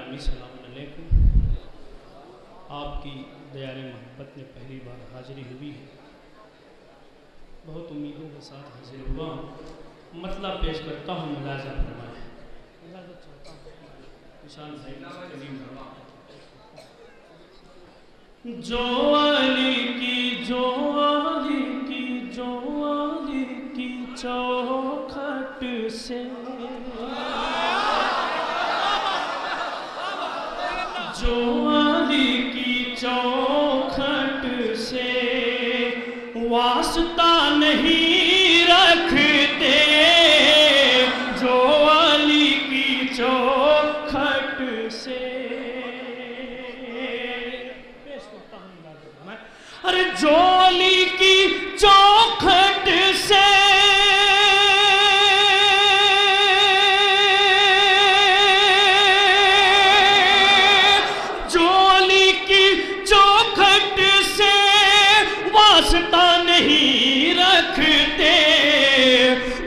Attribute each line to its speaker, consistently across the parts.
Speaker 1: گرامی السلام علیکم. آپ کی دیار محبت میں پہلی بار حاضری ہوئی ہے. بہت امیدوں کے ساتھ حاضر ہوا ہوں. مطلب پیش کرتا ہوں, ملاحظہ فرمائیں. اجازت چاہتا ہوں نشان جو علی کی جو علی کی جو علی کی چوکھٹ سے جو علی کی چوکھٹ سے واسطہ نہیں رکھتے, جو علی کی چوکھٹ سے. ارے جو علی کی چوکھٹ سے نہیں رکھتے,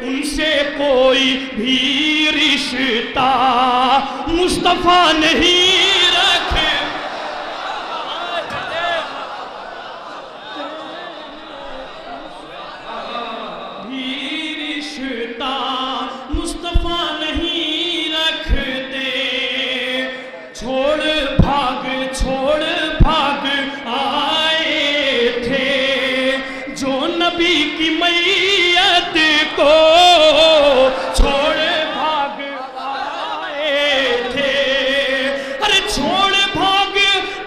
Speaker 1: ان سے کوئی بھی رشتہ مصطفیٰ نہیں رکھتے. بھی رشتہ مصطفیٰ نہیں رکھتے. چھوڑ بھاگ نبی کی میت کو چھوڑ بھاگ آئے تھے. ارے چھوڑ بھاگ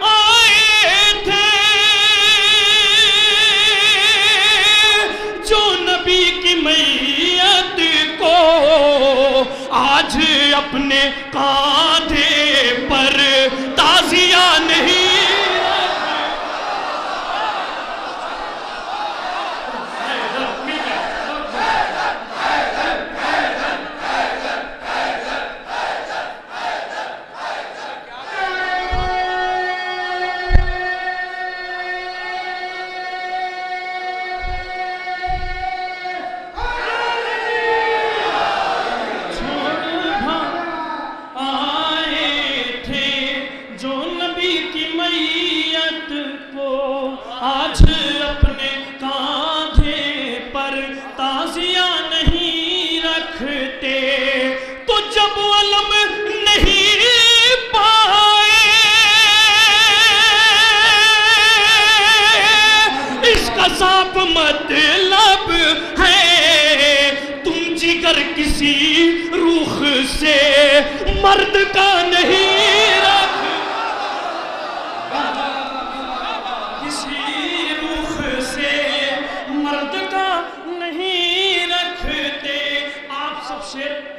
Speaker 1: آئے تھے جو نبی کی میت کو, آج اپنے کاندھے پر تعزیہ نہیں. آج اپنے کاندھے پر تعزیہ نہیں رکھتے, تو جب علم نہیں پائے اس کا صاف مطلب ہے تم جگر کسی رخ سے مرد کا نہیں رکھ,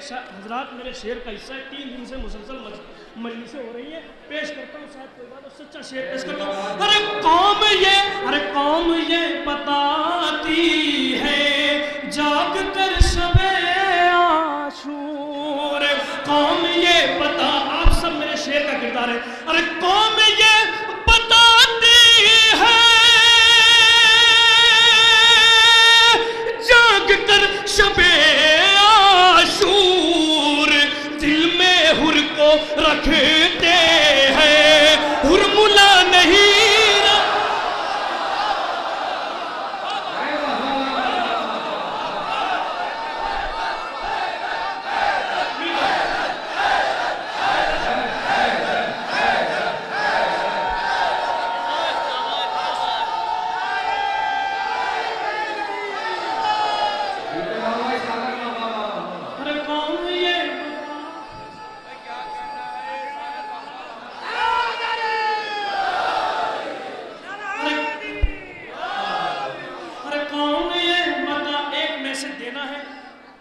Speaker 1: حضرات میرے شعر کا حصہ ہے. 3 دن سے مسلسل مجلسیں ہو رہی ہیں. پیش کرتا ہوں شاید کوئی بات اور سچا شعر پیش کرتا ہوں. ارے قوم یہ بتاتی ہے جاگ کر شب عاشور. قوم یہ بتا, آپ سب میرے شعر کا کردار ہے. ارے قوم یہ بتاتی ہے جاگ کر شب رکھتے ہیں ہرملا نہیں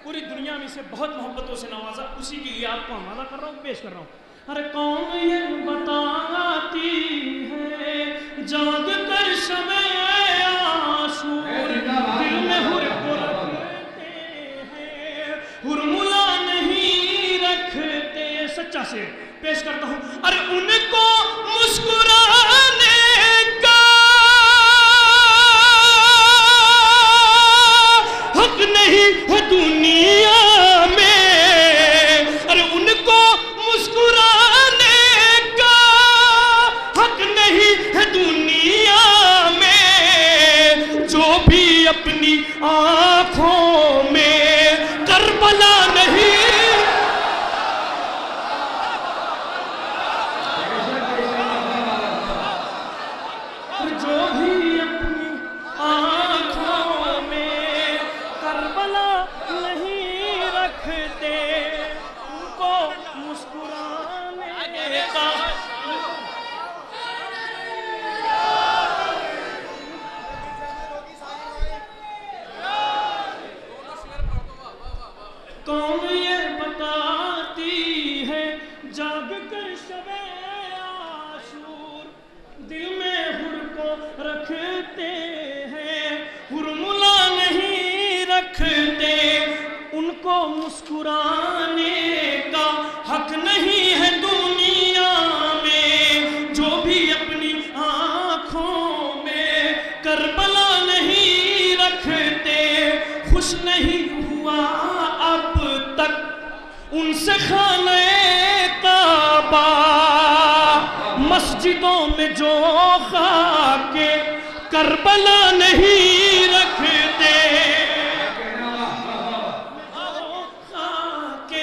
Speaker 1: پوری دنیا میں سے بہت محبتوں سے نوازا, اسی کے لیے آپ کو حوالہ کر رہا ہوں, پیش کر رہا ہوں. ارے قوم یہ بتاتی ہے جاگ کر شب عاشور, دل میں ہر کو رکھتے ہیں ہرملا نہیں رکھتے. سچا شعر پیش کرتا ہوں. ارے ان کو مسکرانے کا حق نہیں ہے دنیا میں. ارے ان کو مسکرانے جاگ کر شب عاشور دل میں حر کو رکھتے ہیں، حر ملا نہیں رکھتے، ان کو مسکرانے کا حق نہیں ہے دنیا میں، جو بھی اپنی آنکھوں میں کربلا نہیں رکھتے، خوش نہیں ہوا اب تک ان سے خانہ کعبہ، مسجدوں میں جو خاک کربلا نہیں رکھتے، خاک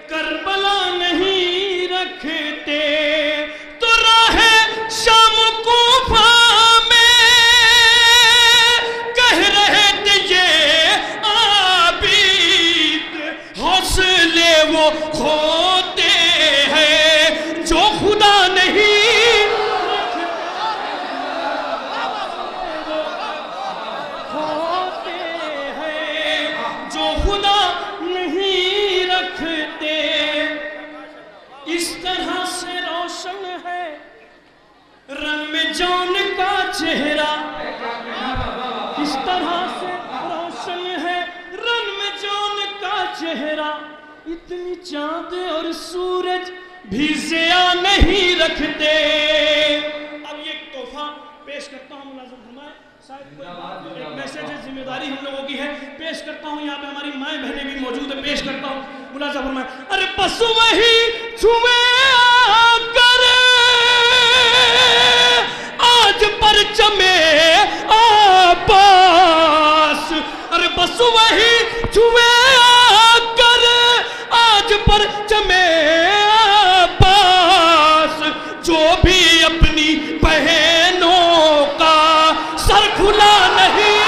Speaker 1: کربلا نہیں رکھتے، تو راہ شام کوفہ میں کہہ رہے تھے یہ عابد حوصلے وہ ہوتے ہیں جو خدا نہیں ہوتے ہیں، جو خدا نہیں رکھتے، اس طرح سے روشن ہے رنگ میں جان کا چہرہ، اس طرح سے روشن ہے رنگ میں جان کا چہرہ، اتنی چاند اور سورج بھی ضیاء نہیں رکھتے۔ اب یہ ایک تحفہ پیش کرتا ہوں، ملازم فرمائے صاحب ایک میسیج ہے، ذمہ داری ہم لوگوں کی ہے، پیش کرتا ہوں، یہاں پہ ہماری مائیں بہنیں بھی موجود ہیں، پیش کرتا ہوں، ملازم فرمائے ارے بس وہی چھوئے آ کر آج پرچم عباس، ارے بس وہی چھوئے آ کر آج پرچم عباس، جو بھی اپنی بہنوں کا سر کھلا نہیں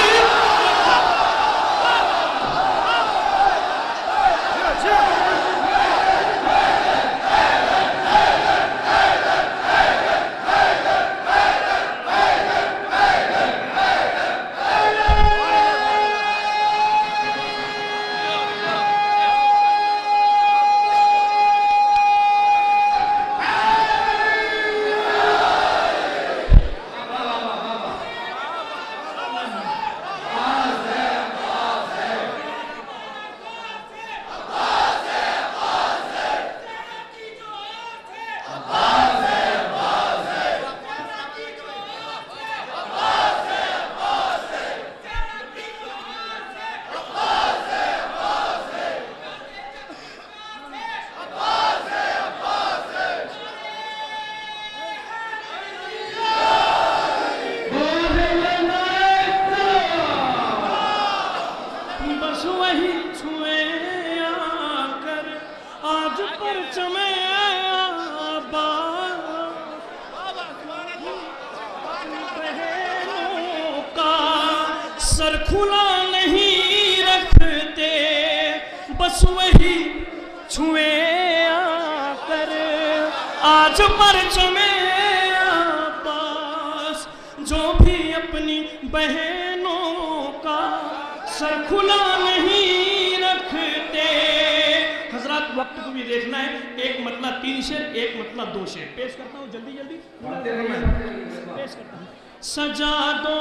Speaker 1: سر کھلا نہیں رکھتے، بس وہی چھوئے آ کر آج پرچم عباس، جو بھی اپنی بہنوں کا سر کھلا نہیں رکھتے۔ حضرات وقت کو بھی دیکھنا ہے، ایک مطلب 3 شعر، ایک مطلب 2 شعر پیش کرتا ہوں، جلدی جلدی پیش کرتا ہوں۔ سجا دو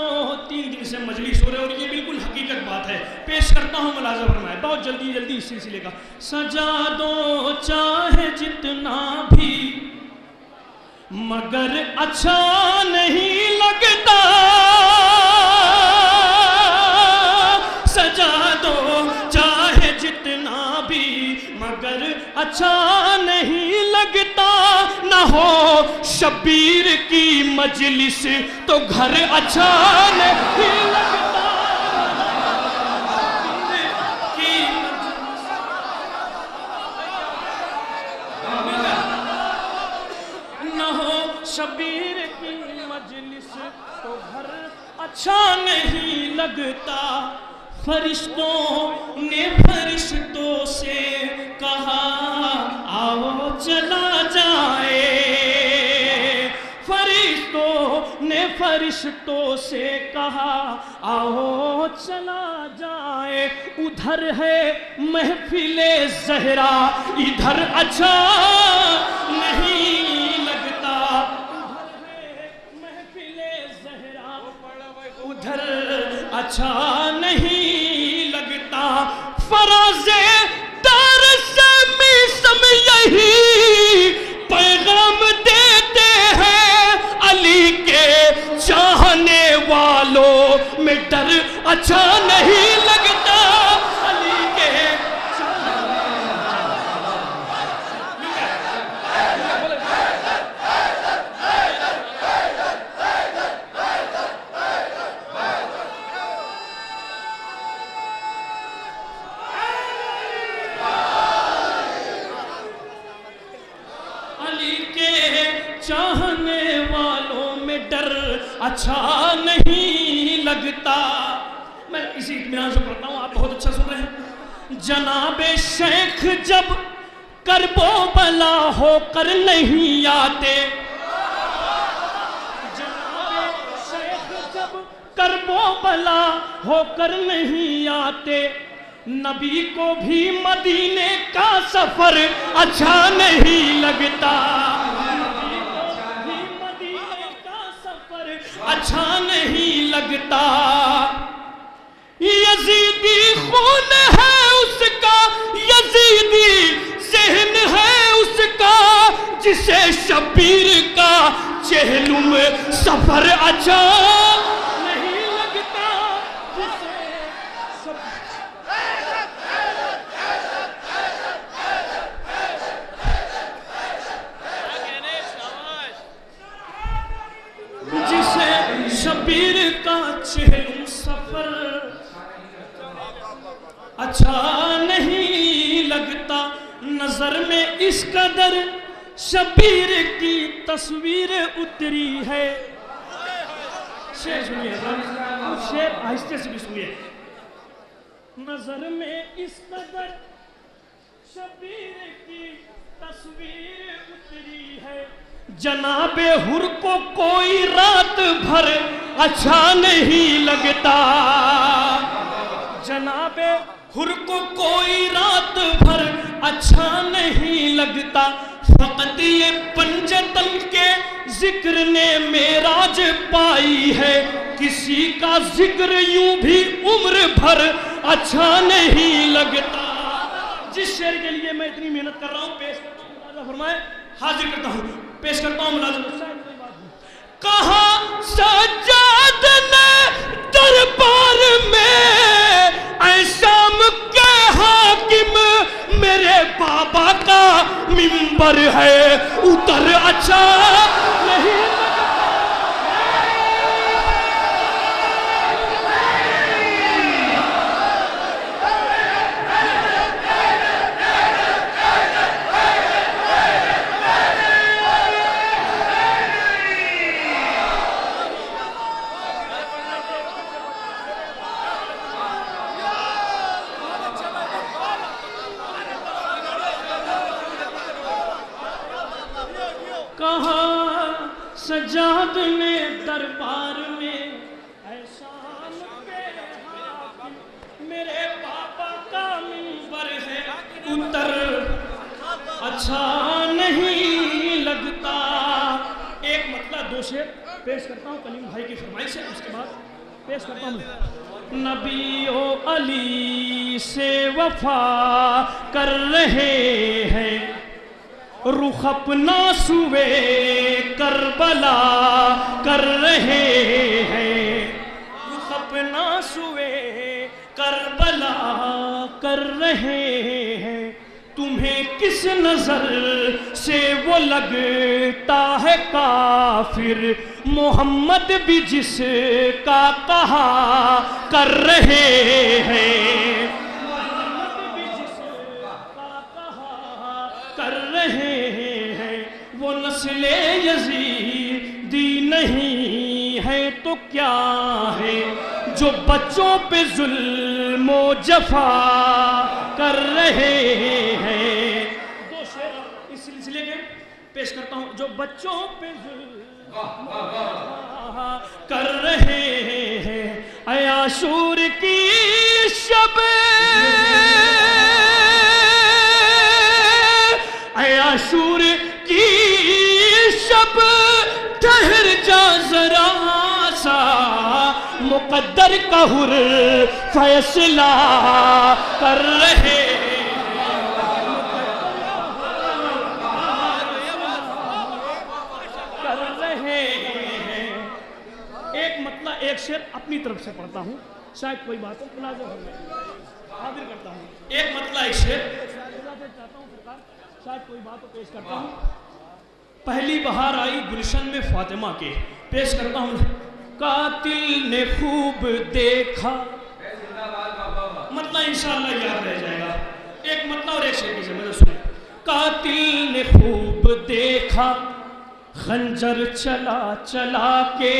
Speaker 1: 3 دن سے مجلس ہو رہے اور یہ بالکل حقیقت بات ہے، پیش کرتا ہوں، ملاحظہ فرمائے بہت جلدی جلدی اس سلسلے کا۔ سجا دو چاہے جتنا بھی مگر اچھا نہیں لگتا، سجا دو چاہے جتنا بھی مگر اچھا نہیں لگتا، نہ ہو شبیر کی مجلس تو گھر اچھا نہیں لگتا، نہ ہو شبیر کی مجلس تو گھر اچھا نہیں لگتا۔ فرشتوں نے فرشتوں سے کہا آؤ چلا جائے، فرشتوں نے فرشتوں سے کہا آؤ چلا جائے، ادھر ہے محفل زہرا ادھر اچھا ڈر اچھا نہیں لگتا علی کے چاہنے والوں میں ڈر اچھا نہیں لگتا. میں اسی اطمینان سے پڑھتا ہوں, آپ بہت اچھا سن رہے ہیں. جناب شیخ جب کرب و بلا ہو کر نہیں آتے, جناب شیخ جب کرب و بلا ہو کر نہیں آتے, نبی کو بھی مدینے کا سفر اچھا نہیں لگتا, نبی کو بھی مدینے کا سفر اچھا نہیں لگتا. یزیدی خون ہے اس کا, یزیدی ذہن ہے اس کا, جسے شبیر کا چہلم سفر اچھا نہیں لگتا, جسے شبیر کا چہلم سفر اچھا نہیں لگتا. نظر میں اس قدر شبیر کی تصویر اتری ہے. شعر سنیے, شعر آہستہ سے بھی سنیے. نظر میں اس قدر شبیر کی تصویر اتری ہے, جناب حر کو کوئی رات بھر اچھا نہیں لگتا, جناب حر کو کوئی رات بھر اچھا نہیں لگتا. فقط یہ پنجتن کے ذکر نے معراج پائی ہے, کسی کا ذکر یوں بھی عمر بھر اچھا نہیں لگتا. جس شعر کے لیے میں اتنی محنت کر رہا ہوں, پیش کرتا ہوں, ملاحظہ فرمائے, حاضر کرتا ہوں, پیش کرتا ہوں ملاحظہ. کہا سجاد نے دربار میں اے شام کے حاکم, میرے بابا کا منبر ہے اتر اچھا نہیں سجاد نے دربار میں اے شام کے حاکم, میرے بابا کا منبر ہے اتر اچھا نہیں لگتا. ایک مطلب دو شعر پیش کرتا ہوں کلیم بھائی کی فرمائش سے, اس کے بعد پیش کرتا ہوں. نبی و علی سے وفا کر رہے ہیں, رخ اپنا سوئے کربلا کر رہے ہیں, رخ اپنا سوئے کربلا کر رہے ہیں. تمہیں کس نظر سے وہ لگتا ہے کافر, محمد بھی جس کا کہا کر رہے ہیں, محمد بھی جس کا کہا کر رہے ہیں. وہ نسل یزیدی نہیں ہے تو کیا ہے, جو بچوں پہ ظلم و جفا کر رہے ہیں. دو شعر اس سلسلے کے پیش کرتا ہوں. جو بچوں پہ ظلم و جفا کر رہے ہیں, اے عاشور کی شب, اے عاشور کی شب ٹھہر جا ذرا سا, مقدر کا حر فیصلہ کر رہے ایک شعر اپنی طرف سے پڑھتا ہوں، شاید کوئی بات ہو، مناظر ہو جائے، حاضر کرتا ہوں ایک مطلع ایک شعر چاہتا ہوں سرکار، شاید کوئی بات ہو، پیش کرتا ہوں۔ پہلی بہار آئی گلشن میں فاطمہ کے، پیش کرتا ہوں۔ قاتل نے خوب دیکھا، مطلع انشاءاللہ یاد رہ جائے گا، ایک مطلع اور ایک شعر کی سمجھ سنیں۔ قاتل نے خوب دیکھا خنجر چلا چلا کے،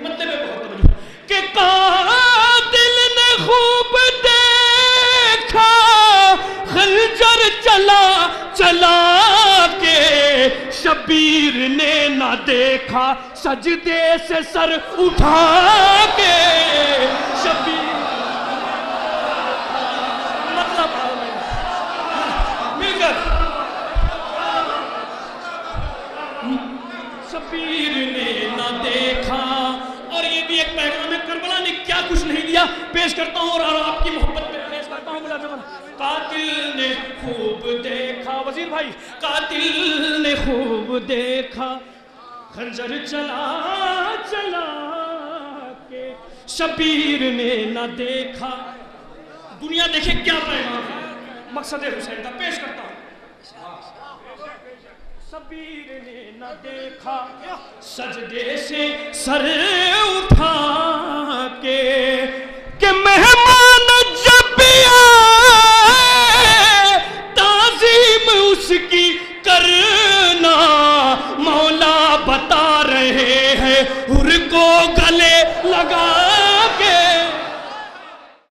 Speaker 1: مطلب ہے بہت توجہ کہ قاتل نے خوب دیکھا خنجر چلا چلا کے، شبیر نے نہ دیکھا سجدے سے سر اٹھا کے، شبیر مطلب مل کر شبیر نے نہ دیکھا، اور یہ بھی ایک پیغام ہے، کربلا نے کیا کچھ نہیں دیا، پیش کرتا ہوں اور آپ کی محبت میں پیش کرتا ہوں ملازمن۔ قاتل نے خوب دیکھا، وزیر بھائی، قاتل نے خوب دیکھا خنجر چلا چلا کے، شبیر نے نہ دیکھا، دنیا دیکھے کیا پیغام ہے مقصد حسین کا، پیش کرتا ہوں۔ شبیر نے نہ دیکھا سجدے سے سر اٹھا